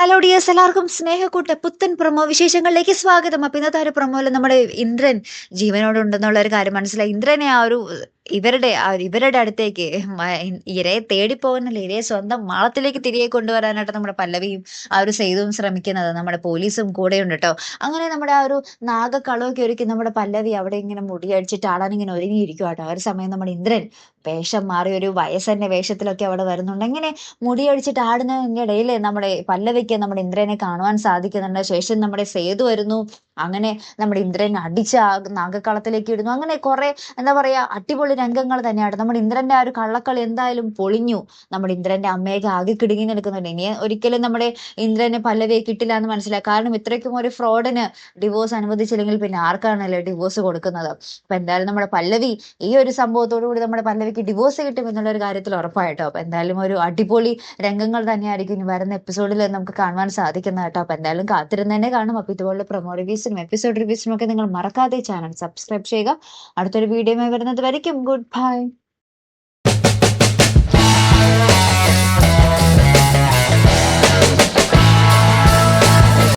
Hello dears, എല്ലാവർക്കും സ്നേഹക്കൂട്ട് പുത്തൻ promo വിശേഷങ്ങളിലേക്ക് സ്വാഗതം. അപ്പൊ ഇന്നത്തെ ഒരു പ്രൊമോയിൽ നമ്മുടെ ഇന്ദ്രൻ ജീവനോട് ഉണ്ടെന്നുള്ള ഒരു കാര്യം മനസ്സിലായി. ഇന്ദ്രനെ ഇവരുടെ അടുത്തേക്ക് ഇരയെ തേടിപ്പോകുന്നില്ല, ഇരയെ സ്വന്തം മാളത്തിലേക്ക് തിരികെ കൊണ്ടുവരാനായിട്ട് നമ്മുടെ പല്ലവിയും സേതുവും ശ്രമിക്കുന്നത്. നമ്മുടെ പോലീസും കൂടെയുണ്ട് കേട്ടോ. അങ്ങനെ നമ്മുടെ നാഗക്കളമൊക്കെ ഒരുക്കി നമ്മുടെ പല്ലവി അവിടെ ഇങ്ങനെ മുടിയടിച്ചിട്ട് ആടാനിങ്ങനെ ഒരുങ്ങിയിരിക്കും കേട്ടോ. ആ ഒരു സമയം നമ്മുടെ ഇന്ദ്രൻ വേഷം മാറി ഒരു വയസ്സന്റെ വേഷത്തിലൊക്കെ അവിടെ വരുന്നുണ്ട്. അങ്ങനെ മുടിയടിച്ചിട്ട് ആടുന്നതിന്റെ ഇടയിൽ നമ്മുടെ പല്ലവിക്ക് നമ്മുടെ ഇന്ദ്രനെ കാണുവാൻ സാധിക്കുന്നുണ്ട്. ശേഷം നമ്മുടെ സേതു വരുന്നു. അങ്ങനെ നമ്മുടെ ഇന്ദ്രൻ അടിച്ച് നാഗക്കളത്തിലേക്ക് ഇടുന്നു. അങ്ങനെ കുറെ എന്താ പറയാ അടിപൊളി രംഗങ്ങൾ തന്നെയാണ്. നമ്മുടെ ഇന്ദ്രന്റെ ആ ഒരു കള്ളക്കളി എന്തായാലും പൊളിഞ്ഞു. നമ്മുടെ ഇന്ദ്രന്റെ അമ്മയൊക്കെ ആകെ കിടുങ്ങി നിൽക്കുന്നുണ്ട്. ഇനി ഒരിക്കലും നമ്മുടെ ഇന്ദ്രന് പല്ലവിയെ കിട്ടില്ല എന്ന് മനസ്സിലായി. കാരണം ഇത്രയ്ക്കും ഒരു ഫ്രോഡിന് ഡിവോഴ്സ് അനുവദിച്ചില്ലെങ്കിൽ പിന്നെ ആർക്കാണല്ലേ ഡിവോഴ്സ് കൊടുക്കുന്നത്. അപ്പൊ എന്തായാലും നമ്മുടെ പല്ലവി ഈ ഒരു സംഭവത്തോടു കൂടി നമ്മുടെ പല്ലവിക്ക് ഡിവോഴ്സ് കിട്ടും എന്നുള്ള ഒരു കാര്യത്തിൽ ഉറപ്പായിട്ടോ. അപ്പൊ എന്തായാലും ഒരു അടിപൊളി രംഗങ്ങൾ തന്നെയായിരിക്കും ഇനി വരുന്ന എപ്പിസോഡിൽ നമുക്ക് കാണുവാൻ സാധിക്കുന്നത് കേട്ടോ. അപ്പൊ എന്തായാലും കാത്തിരുന്ന് തന്നെ കാണും. അപ്പൊ ഇതുപോലുള്ള പ്രൊമോ റിവ്യൂസിനും എപ്പിസോഡ് റിവ്യൂസിനും ഒക്കെ നിങ്ങൾ മറക്കാതെ ചാനൽ സബ്സ്ക്രൈബ് ചെയ്യുക. അടുത്തൊരു വീഡിയോയുമായി വരുന്നത് വരയ്ക്കും ഗുഡ് ബൈ.